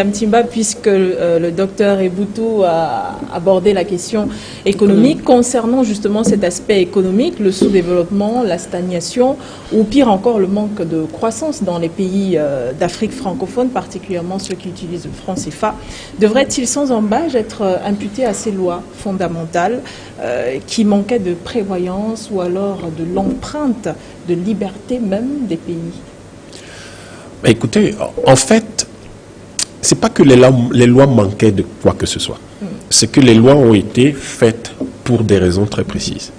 Mtimba, puisque le docteur Eboutou a abordé la question économique concernant justement cet aspect économique, le sous-développement, la stagnation ou pire encore le manque de croissance dans les pays d'Afrique francophone, particulièrement ceux qui utilisent le franc CFA. Devrait-il sans embâche être imputé à ces lois fondamentales qui manquaient de prévoyance ou alors de l'empreinte de liberté même des pays? Écoutez, en fait, c'est pas que les lois manquaient de quoi que ce soit. C'est que les lois ont été faites pour des raisons très précises.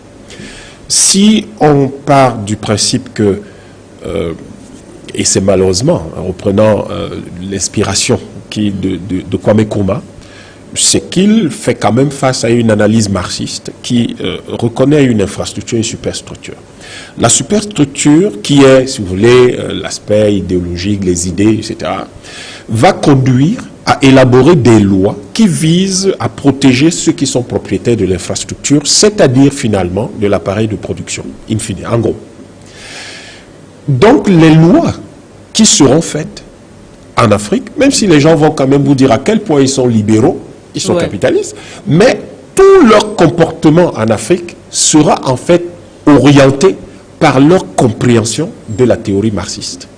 Si on part du principe que, et c'est malheureusement, en reprenant l'inspiration de Kwame Nkrumah, c'est qu'il fait quand même face à une analyse marxiste qui reconnaît une infrastructure et une superstructure. La superstructure qui est, si vous voulez, l'aspect idéologique, les idées, etc., va conduire à élaborer des lois qui visent à protéger ceux qui sont propriétaires de l'infrastructure, c'est-à-dire finalement de l'appareil de production, in fine, en gros. Donc les lois qui seront faites en Afrique, même si les gens vont quand même vous dire à quel point ils sont libéraux, ils sont capitalistes, mais tout leur comportement en Afrique sera en fait orienté par leur compréhension de la théorie marxiste.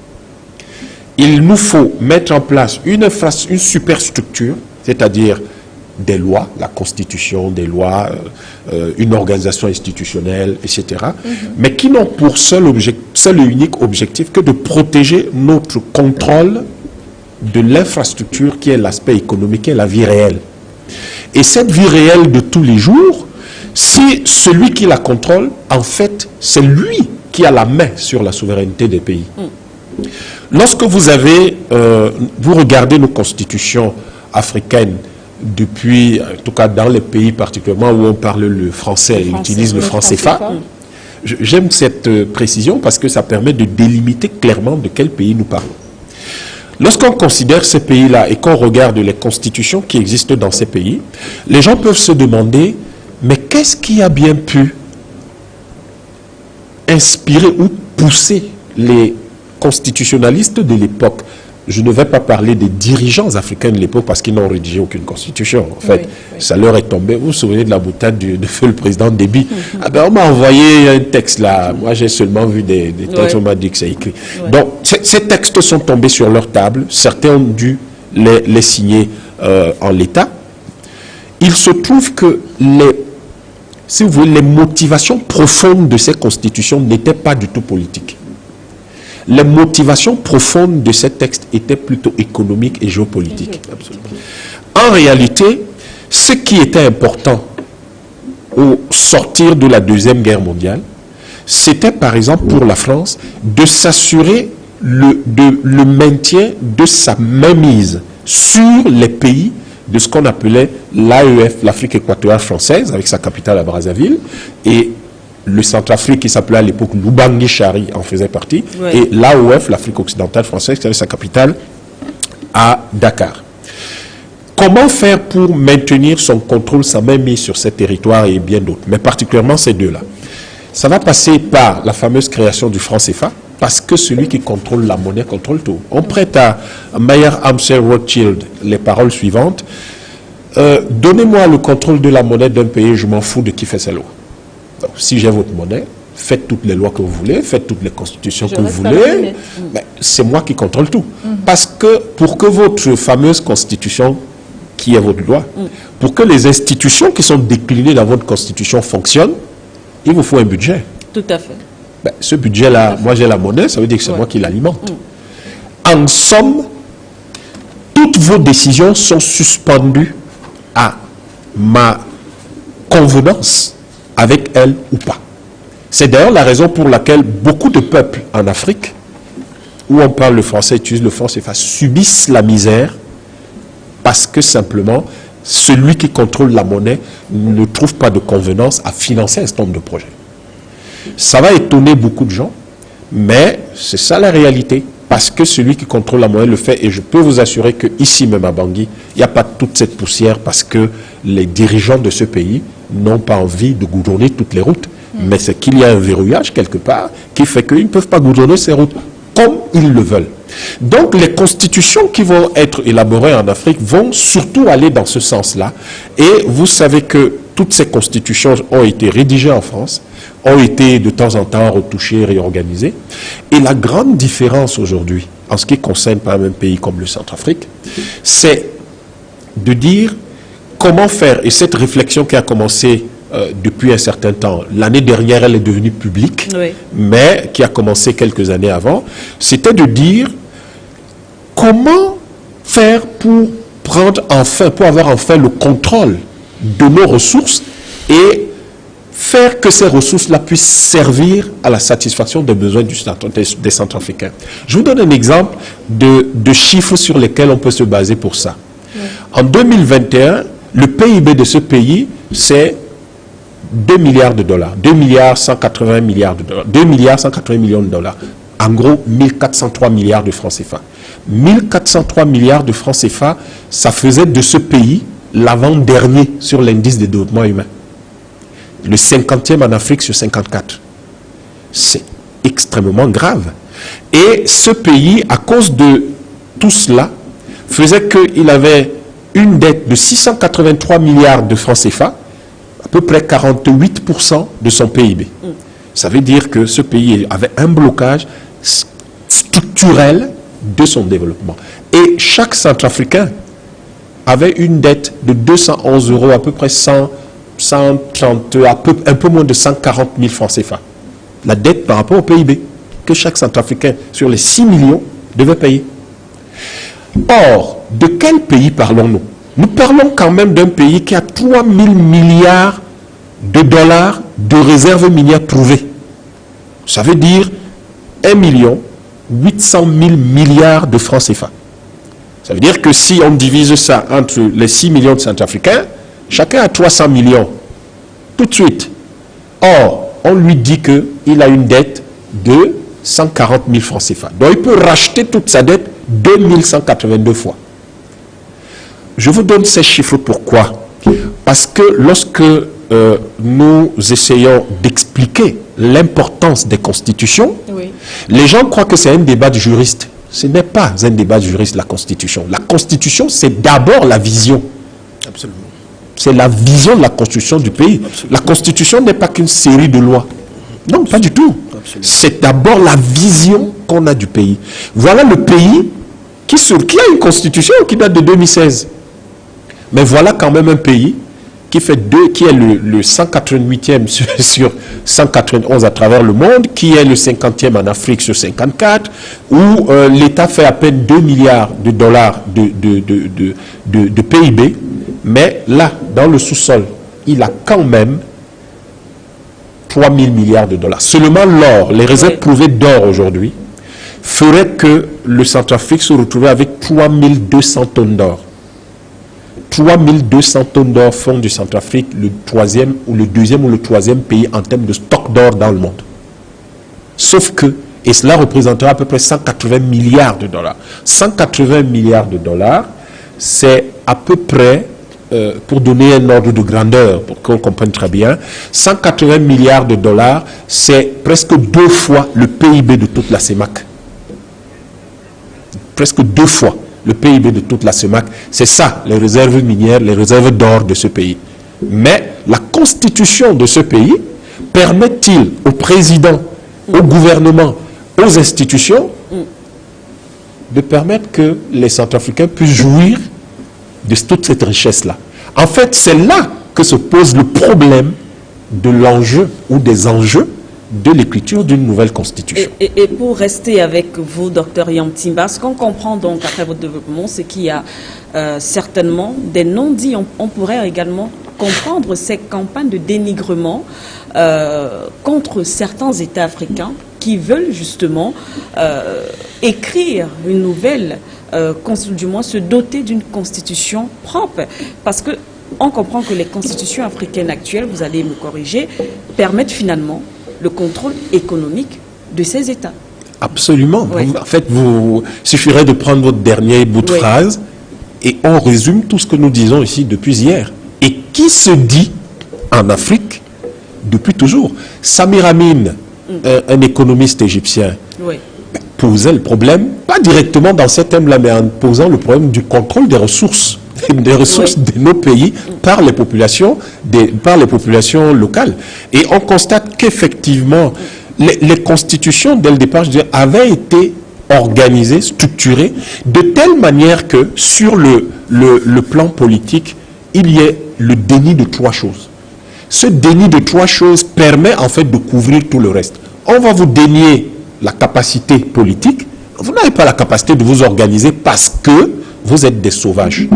Il nous faut mettre en place une superstructure, c'est-à-dire des lois, la constitution, des lois, une organisation institutionnelle, etc., mais qui n'ont pour seul et unique objectif que de protéger notre contrôle de l'infrastructure qui est l'aspect économique et la vie réelle. Et cette vie réelle de tous les jours, si celui qui la contrôle, en fait, c'est lui qui a la main sur la souveraineté des pays. Lorsque vous regardez nos constitutions africaines depuis, en tout cas dans les pays particulièrement où on parle le français et utilise le franc CFA, j'aime cette précision parce que ça permet de délimiter clairement de quel pays nous parlons. Lorsqu'on considère ces pays-là et qu'on regarde les constitutions qui existent dans ces pays, les gens peuvent se demander, mais qu'est-ce qui a bien pu inspirer ou pousser les constitutionnalistes de l'époque? Je ne vais pas parler des dirigeants africains de l'époque parce qu'ils n'ont rédigé aucune constitution. En fait, ça leur est tombé. Vous vous souvenez de la boutade de feu le président Déby? Ah ben, on m'a envoyé un texte là. Moi, j'ai seulement vu des textes, on m'a dit que c'est écrit. Donc, ces textes sont tombés sur leur table. Certains ont dû les signer en l'état. Il se trouve que si vous voulez, les motivations profondes de ces constitutions n'étaient pas du tout politiques. Les motivations profondes de ces textes étaient plutôt économiques et géopolitiques. En réalité, ce qui était important au sortir de la Deuxième Guerre mondiale, c'était par exemple pour la France de s'assurer le maintien de sa mainmise sur les pays de ce qu'on appelait l'AEF, l'Afrique équatoriale française, avec sa capitale à Brazzaville, et le Centrafrique qui s'appelait à l'époque Lubangui Chari en faisait partie, et l'AOF, l'Afrique occidentale française, qui avait sa capitale à Dakar. Comment faire pour maintenir son contrôle, sa mainmise sur ces territoires et bien d'autres, mais particulièrement ces deux-là? Ça va passer par la fameuse création du franc CFA, parce que celui qui contrôle la monnaie contrôle tout. On prête à Mayer Amschel Rothschild les paroles suivantes. Donnez-moi le contrôle de la monnaie d'un pays, je m'en fous de qui fait ses lois. Donc, si j'ai votre monnaie, faites toutes les lois que vous voulez, faites toutes les constitutions que vous voulez, c'est moi qui contrôle tout. Parce que pour que votre fameuse constitution, qui est votre loi, pour que les institutions qui sont déclinées dans votre constitution fonctionnent, il vous faut un budget. Tout à fait. Ce budget-là, moi j'ai la monnaie, ça veut dire que c'est moi qui l'alimente. En somme, toutes vos décisions sont suspendues à ma convenance avec elle ou pas. C'est d'ailleurs la raison pour laquelle beaucoup de peuples en Afrique, où on parle le français, utilisent le franc CFA, subissent la misère parce que simplement, celui qui contrôle la monnaie ne trouve pas de convenance à financer un certain nombre de projets. Ça va étonner beaucoup de gens, mais c'est ça la réalité. Parce que celui qui contrôle la monnaie le fait, et je peux vous assurer qu'ici même à Bangui, il n'y a pas toute cette poussière parce que les dirigeants de ce pays n'ont pas envie de goudronner toutes les routes. Mais c'est qu'il y a un verrouillage quelque part qui fait qu'ils ne peuvent pas goudronner ces routes comme ils le veulent. Donc les constitutions qui vont être élaborées en Afrique vont surtout aller dans ce sens-là. Et vous savez que toutes ces constitutions ont été rédigées en France, ont été de temps en temps retouchées, réorganisées. Et la grande différence aujourd'hui, en ce qui concerne par exemple un pays comme le Centrafrique, c'est de dire comment faire. Et cette réflexion qui a commencé depuis un certain temps, l'année dernière elle est devenue publique, oui, mais qui a commencé quelques années avant, c'était de dire comment faire pour prendre enfin, pour avoir enfin le contrôle de nos ressources et faire que ces ressources-là puissent servir à la satisfaction des besoins des Centrafricains. Je vous donne un exemple de chiffres sur lesquels on peut se baser pour ça. Oui. En 2021, le PIB de ce pays, c'est 2 milliards de dollars, 2 milliards 180 milliards de dollars, 2 milliards 180 millions de dollars. En gros, 1403 milliards de francs CFA. 1403 milliards de francs CFA, ça faisait de ce pays l'avant-dernier sur l'indice de développement humain. Le 50e en Afrique sur 54. C'est extrêmement grave. Et ce pays, à cause de tout cela, faisait qu'il avait une dette de 683 milliards de francs CFA, à peu près 48% de son PIB. Ça veut dire que ce pays avait un blocage structurel de son développement. Et chaque Centrafricain avait une dette de 211 euros, à peu près 130, un peu moins de 140 000 francs CFA. La dette par rapport au PIB que chaque Centrafricain sur les 6 millions devait payer. Or, de quel pays parlons-nous? Nous parlons quand même d'un pays qui a 3 000 milliards de dollars de réserves minières trouvées. Ça veut dire 1 800 000 milliards de francs CFA. Ça veut dire que si on divise ça entre les 6 millions de Centrafricains, chacun a 300 millions, tout de suite. Or, on lui dit qu'il a une dette de 140 000 francs CFA. Donc, il peut racheter toute sa dette 2182 fois. Je vous donne ces chiffres pourquoi? Parce que lorsque nous essayons d'expliquer l'importance des constitutions, oui, les gens croient que c'est un débat de juristes. Ce n'est pas un débat de juristes, la Constitution. La Constitution, c'est d'abord la vision. Absolument. C'est la vision de la Constitution du pays. Absolument. La Constitution n'est pas qu'une série de lois. Non, pas du tout. C'est d'abord la vision qu'on a du pays. Voilà le pays qui a une Constitution qui date de 2016. Mais voilà quand même un pays qui est le 188e sur 191 à travers le monde, qui est le 50e en Afrique sur 54, où l'État fait à peine 2 milliards de dollars de PIB, mais là, dans le sous-sol, il a quand même 3 000 milliards de dollars. Seulement l'or, les réserves prouvées d'or aujourd'hui, feraient que le Centrafrique se retrouvait avec 3 200 tonnes d'or. 3 200 tonnes d'or font du Centrafrique le troisième ou le deuxième ou le troisième pays en termes de stock d'or dans le monde. Sauf que, et cela représentera à peu près 180 milliards de dollars. 180 milliards de dollars, c'est à peu près, pour donner un ordre de grandeur, pour qu'on comprenne très bien, 180 milliards de dollars, c'est presque 2 fois le PIB de toute la CEMAC. Presque 2 fois le PIB de toute la CEMAC. C'est ça, les réserves minières, les réserves d'or de ce pays. Mais la constitution de ce pays permet-il au président, au gouvernement, aux institutions de permettre que les Centrafricains puissent jouir de toute cette richesse-là? En fait, c'est là que se pose le problème de l'enjeu ou des enjeux de l'écriture d'une nouvelle constitution. Et pour rester avec vous, Dr Yam Timba, ce qu'on comprend donc après votre développement, c'est qu'il y a certainement des non-dits. On pourrait également comprendre ces campagnes de dénigrement contre certains États africains qui veulent justement écrire une nouvelle, du moins se doter d'une constitution propre. Parce que on comprend que les constitutions africaines actuelles, vous allez me corriger, permettent finalement le contrôle économique de ces États. Absolument. Oui. En fait, il suffirait de prendre votre dernier bout de phrase et on résume tout ce que nous disons ici depuis hier. Et qui se dit en Afrique depuis toujours? Samir Amin, un économiste égyptien, posait le problème, pas directement dans ces thèmes-là, mais en posant le problème du contrôle des ressources de nos pays par les populations locales. Et on constate qu'effectivement, les constitutions, dès le départ, je dirais, avaient été organisées, structurées, de telle manière que sur le plan politique, il y ait le déni de 3 choses. Ce déni de 3 choses permet en fait de couvrir tout le reste. On va vous dénier la capacité politique, vous n'avez pas la capacité de vous organiser parce que vous êtes des sauvages.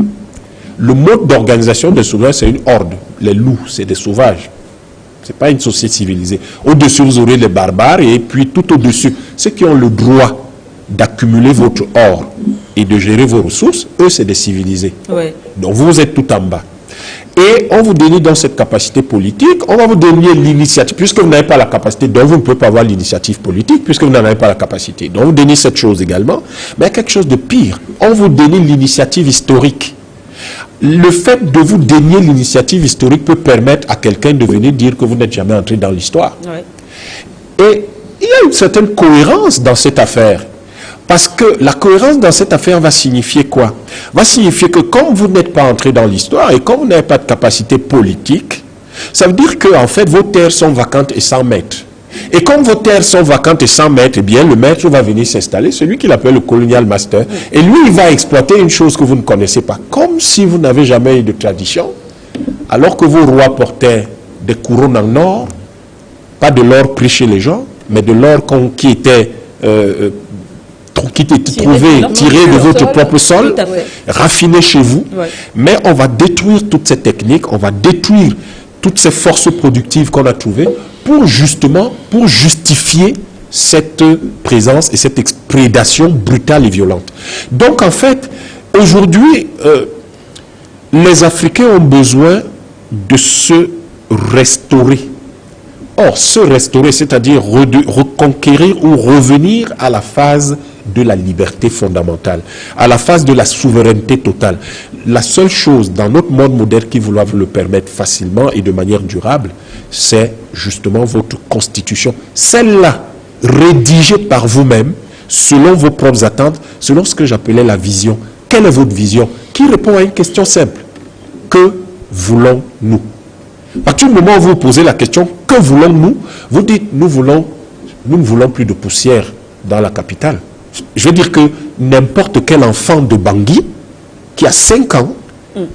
Le mode d'organisation des sauvages, c'est une horde. Les loups, c'est des sauvages. Ce n'est pas une société civilisée. Au-dessus, vous aurez les barbares et puis tout au-dessus, ceux qui ont le droit d'accumuler votre or et de gérer vos ressources, eux, c'est des civilisés. Ouais. Donc, vous êtes tout en bas. Et on vous dénie dans cette capacité politique, on va vous donner l'initiative, puisque vous n'avez pas la capacité, donc vous ne pouvez pas avoir l'initiative politique, puisque vous n'en avez pas la capacité. Donc vous déniez cette chose également, mais il y a quelque chose de pire. On vous dénie l'initiative historique. Le fait de vous dénier l'initiative historique peut permettre à quelqu'un de venir dire que vous n'êtes jamais entré dans l'histoire. Ouais. Et il y a une certaine cohérence dans cette affaire. Parce que la cohérence dans cette affaire va signifier quoi? Va signifier que comme vous n'êtes pas entré dans l'histoire et comme vous n'avez pas de capacité politique, ça veut dire que en fait vos terres sont vacantes et sans maître. Et comme vos terres sont vacantes et sans maître, eh bien le maître va venir s'installer, celui qu'il appelle le colonial master, et lui il va exploiter une chose que vous ne connaissez pas. Comme si vous n'avez jamais eu de tradition, alors que vos rois portaient des couronnes en or, pas de l'or pris chez les gens, mais de l'or qui était tiré de votre propre sol, raffiné chez vous. Ouais. Mais on va détruire toute cette technique, on va détruire toutes ces forces productives qu'on a trouvées pour justifier cette présence et cette prédation brutale et violente. Donc en fait, aujourd'hui, les Africains ont besoin de se restaurer. Or, se restaurer, c'est-à-dire reconquérir ou revenir à la phase de la liberté fondamentale, à la phase de la souveraineté totale. La seule chose dans notre monde moderne qui vous le permettre facilement et de manière durable, c'est justement votre constitution. Celle-là, rédigée par vous-même, selon vos propres attentes, selon ce que j'appelais la vision. Quelle est votre vision? Qui répond à une question simple. Que voulons-nous? À partir du moment où vous posez la question, que voulons-nous? Vous dites, nous ne voulons plus de poussière dans la capitale. Je veux dire que n'importe quel enfant de Bangui, qui a 5 ans,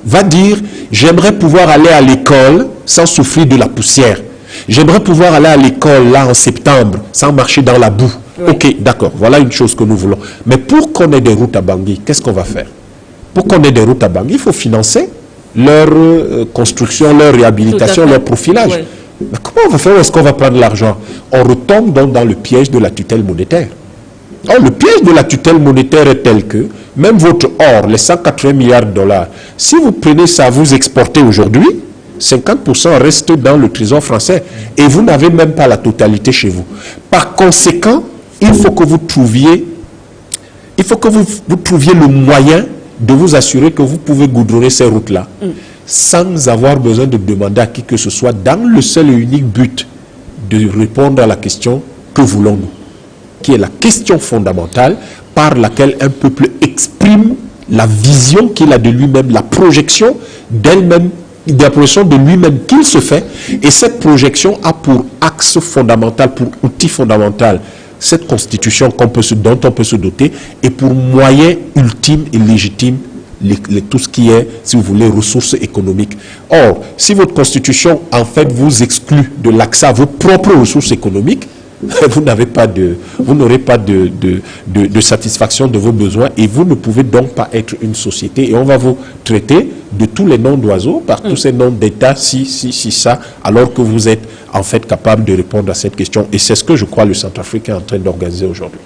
va dire, j'aimerais pouvoir aller à l'école sans souffrir de la poussière. J'aimerais pouvoir aller à l'école là en septembre, sans marcher dans la boue. Oui. Ok, d'accord, voilà une chose que nous voulons. Mais pour qu'on ait des routes à Bangui, qu'est-ce qu'on va faire? Pour qu'on ait des routes à Bangui, il faut financer leur construction, leur réhabilitation, leur profilage. Oui. Mais comment on va faire? Où est-ce qu'on va prendre l'argent? On retombe donc dans le piège de la tutelle monétaire. Or, le piège de la tutelle monétaire est tel que même votre or, les 180 milliards de dollars, si vous prenez ça, vous exportez aujourd'hui, 50% reste dans le trésor français et vous n'avez même pas la totalité chez vous. Par conséquent, il faut que vous trouviez le moyen de vous assurer que vous pouvez goudronner ces routes-là sans avoir besoin de demander à qui que ce soit dans le seul et unique but de répondre à la question « Que voulons-nous » qui est la question fondamentale par laquelle un peuple exprime la vision qu'il a de lui-même, la projection d'elle-même, la projection de lui-même qu'il se fait. Et cette projection a pour axe fondamental, pour outil fondamental, cette constitution dont on peut se doter, et pour moyen ultime et légitime, tout ce qui est, si vous voulez, ressources économiques. Or, si votre constitution, en fait, vous exclut de l'accès à vos propres ressources économiques, vous n'aurez pas de satisfaction de vos besoins et vous ne pouvez donc pas être une société. Et on va vous traiter de tous les noms d'oiseaux, par tous ces noms d'État, si, ça, alors que vous êtes en fait capable de répondre à cette question. Et c'est ce que je crois le Centrafrique est en train d'organiser aujourd'hui.